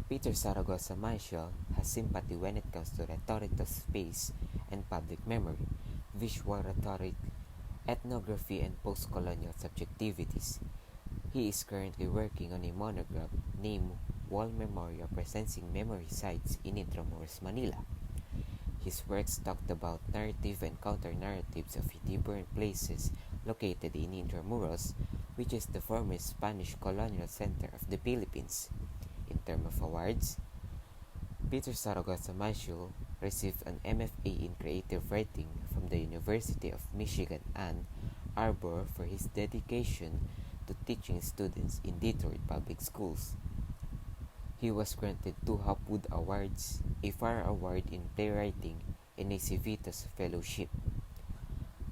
Peter Zaragoza Michel has sympathy when it comes to rhetoric of space and public memory, visual rhetoric, ethnography, and post-colonial subjectivities. He is currently working on a monograph named Wall Memoria Presencing Memory Sites in Intramuros, Manila. His works talked about narrative and counter-narratives of neighboring places located in Intramuros, which is the former Spanish colonial center of the Philippines. In terms of awards, Peter Zaragoza Maciel received an MFA in Creative Writing from the University of Michigan Ann Arbor for his dedication to teaching students in Detroit public schools. He was granted 2 Hopwood Awards, a Farr Award in Playwriting, and a Civitas Fellowship.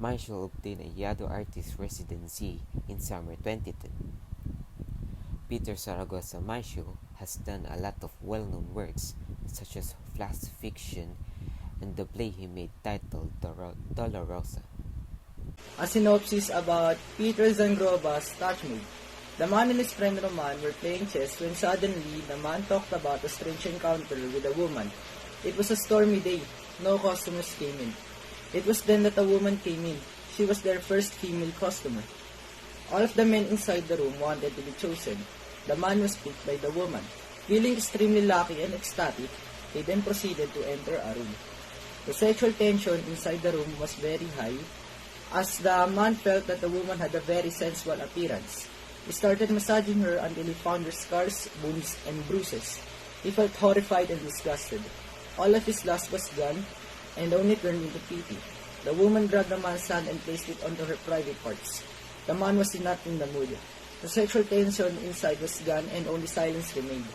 Maciel obtained a Yaddo Artist Residency in summer 2010. Peter Zaragoza Maciel has done a lot of well-known works, such as flash fiction and the play he made titled Dolorosa. A synopsis about Peter Zangroba's Toucmove. The man and his friend Roman were playing chess when suddenly the man talked about a strange encounter with a woman. It was a stormy day. No customers came in. It was then that a woman came in. She was their first female customer. All of the men inside the room wanted to be chosen. The man was picked by the woman. Feeling extremely lucky and ecstatic, they then proceeded to enter a room. The sexual tension inside the room was very high, as the man felt that the woman had a very sensual appearance. He started massaging her until he found her scars, wounds, and bruises. He felt horrified and disgusted. All of his lust was gone, and only turned into pity. The woman grabbed the man's hand and placed it onto her private parts. The man was not in the mood. The sexual tension inside was gone and only silence remained.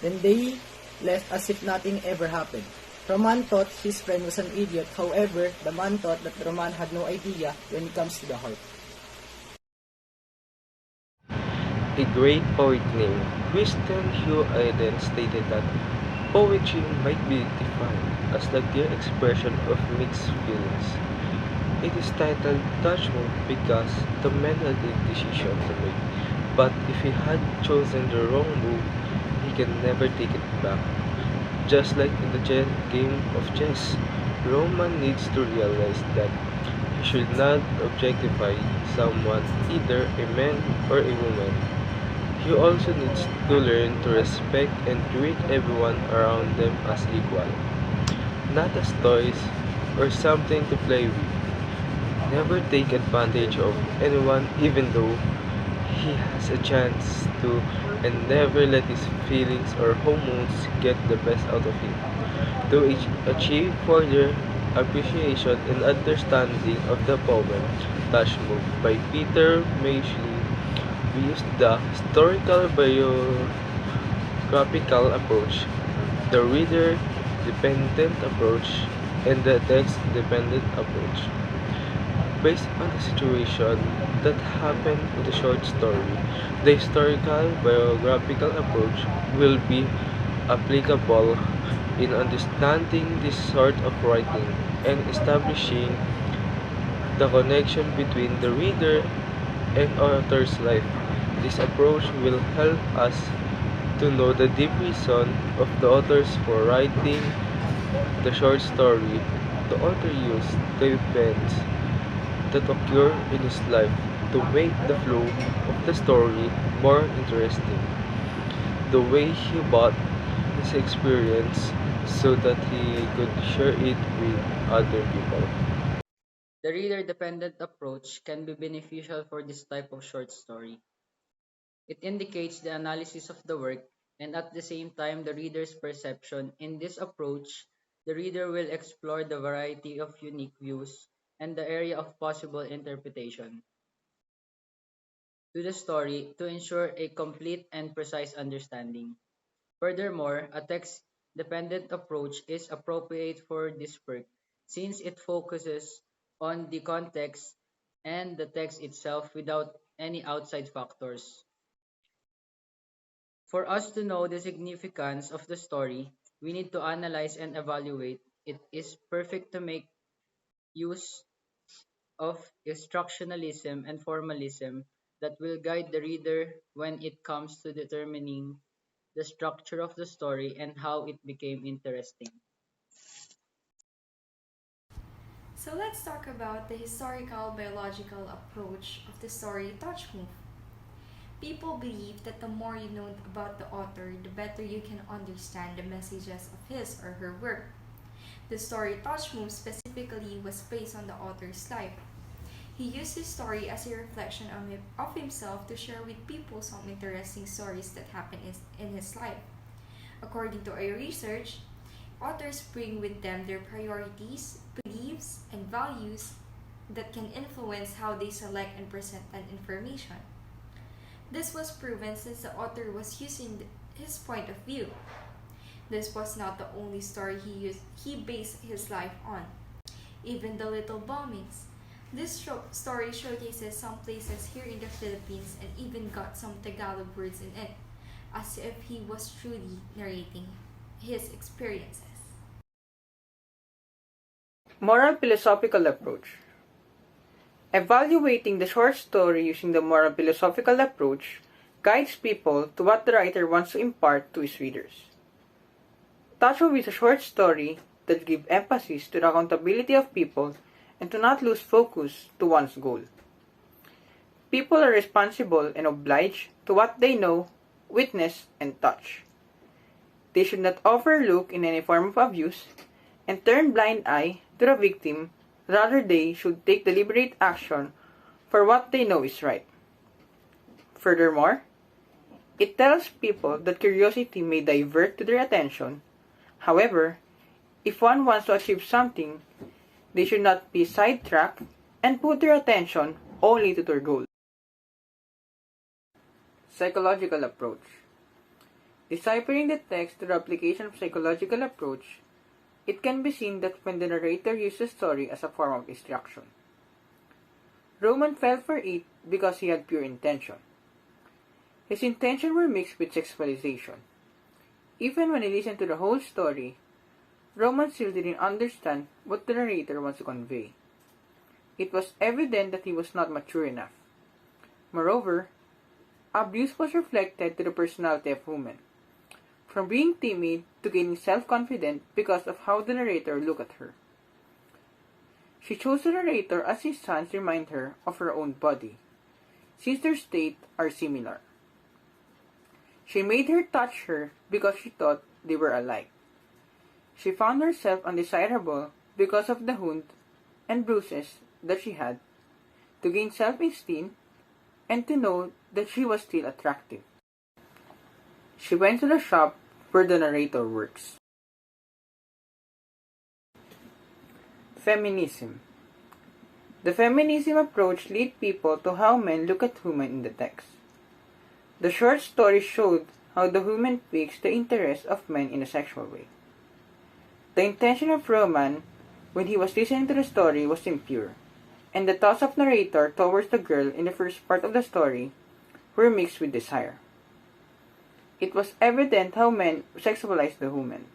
Then they left as if nothing ever happened. Roman thought his friend was an idiot. However, the man thought that Roman had no idea when it comes to the heart. A great poet named Winston Hugh Aiden stated that poetry might be defined as the clear expression of mixed feelings. It is titled Touchmove because the man had a decision to make, but if he had chosen the wrong move, he can never take it back. Just like in the game of chess, Roman needs to realize that he should not objectify someone, either a man or a woman. He also needs to learn to respect and treat everyone around them as equal, not as toys or something to play with. Never take advantage of anyone even though he has a chance to, and never let his feelings or hormones get the best out of him. To achieve further appreciation and understanding of the poem Touchmove by Peter Maciel, we use the historical biographical approach, the reader-dependent approach, and the text-dependent approach. Based on the situation that happened in the short story, the historical biographical approach will be applicable in understanding this sort of writing and establishing the connection between the reader and author's life. This approach will help us to know the deep reason of the authors for writing the short story. The author used the events that occur in his life to make the flow of the story more interesting. The way he bought his experience so that he could share it with other people. The reader-dependent approach can be beneficial for this type of short story. It indicates the analysis of the work and at the same time the reader's perception. In this approach, the reader will explore the variety of unique views and the area of possible interpretation to the story to ensure a complete and precise understanding. Furthermore, a text-dependent approach is appropriate for this work since it focuses on the context and the text itself without any outside factors. For us to know the significance of the story, we need to analyze and evaluate. It is perfect to make use of instructionalism and formalism that will guide the reader when it comes to determining the structure of the story, and how it became interesting. So let's talk about the historical biological approach of the story Toucmove. People believe that the more you know about the author, the better you can understand the messages of his or her work. The story Toucmove specifically was based on the author's life. He used his story as a reflection of himself to share with people some interesting stories that happened in his life. According to our research, authors bring with them their priorities, beliefs, and values that can influence how they select and present an information. This was proven since the author was using his point of view. This was not the only story he based his life on. Even the little bombings. This story showcases some places here in the Philippines and even got some Tagalog words in it, as if he was truly narrating his experiences. Moral philosophical approach. Evaluating the short story using the moral philosophical approach guides people to what the writer wants to impart to his readers. Toucmove is a short story that gives emphasis to the accountability of people and to not lose focus to one's goal. People are responsible and obliged to what they know, witness, and touch. They should not overlook in any form of abuse and turn blind eye to the victim. Rather, they should take deliberate action for what they know is right. Furthermore, it tells people that curiosity may divert to their attention. However, if one wants to achieve something, they should not be sidetracked and put their attention only to their goal. Psychological approach. Deciphering the text through the application of psychological approach, it can be seen that when the narrator uses story as a form of instruction. Roman fell for it because he had pure intention. His intentions were mixed with sexualization. Even when he listened to the whole story, Roman still didn't understand what the narrator wants to convey. It was evident that he was not mature enough. Moreover, abuse was reflected to the personality of woman, from being timid to gaining self-confidence because of how the narrator looked at her. She chose the narrator as his sons remind her of her own body, since their states are similar. She made her touch her because she thought they were alike. She found herself undesirable because of the wound and bruises that she had, to gain self-esteem and to know that she was still attractive. She went to the shop where the narrator works. Feminism. The feminism approach leads people to how men look at women in the text. The short story showed how the woman piques the interest of men in a sexual way. The intention of Roman, when he was listening to the story, was impure, and the thoughts of narrator towards the girl in the first part of the story were mixed with desire. It was evident how men sexualized the woman.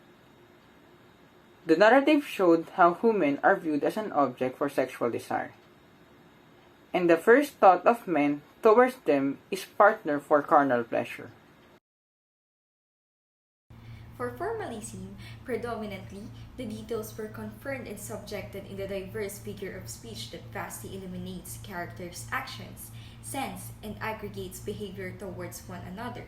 The narrative showed how women are viewed as an object for sexual desire, and the first thought of men towards them is partner for carnal pleasure. For formalism, predominantly, the details were confirmed and subjected in the diverse figure of speech that vastly illuminates characters' actions, sense, and aggregates behavior towards one another,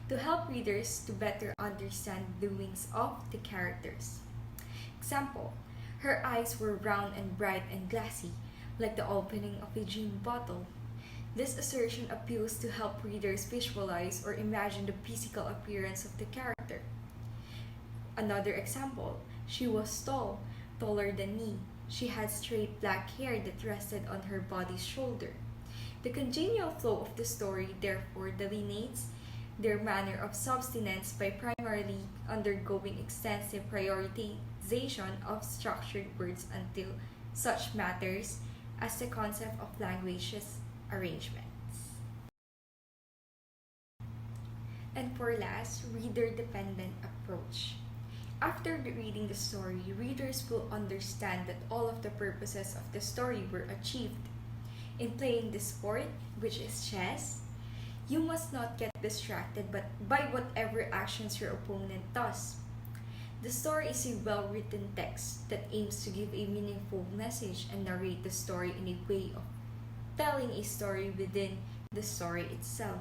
to help readers to better understand the doings of the characters. Example, her eyes were round and bright and glassy, like the opening of a gin bottle. This assertion appeals to help readers visualize or imagine the physical appearance of the character. Another example, she was tall, taller than me. She had straight black hair that rested on her body's shoulder. The congenial flow of the story therefore delineates their manner of subsistence by primarily undergoing extensive prioritization of structured words until such matters as the concept of language's arrangements. And for last, reader-dependent approach. After reading the story, readers will understand that all of the purposes of the story were achieved. In playing the sport, which is chess, You must not get distracted by whatever actions your opponent does. The story is a well-written text that aims to give a meaningful message and narrate the story in a way of telling a story within the story itself.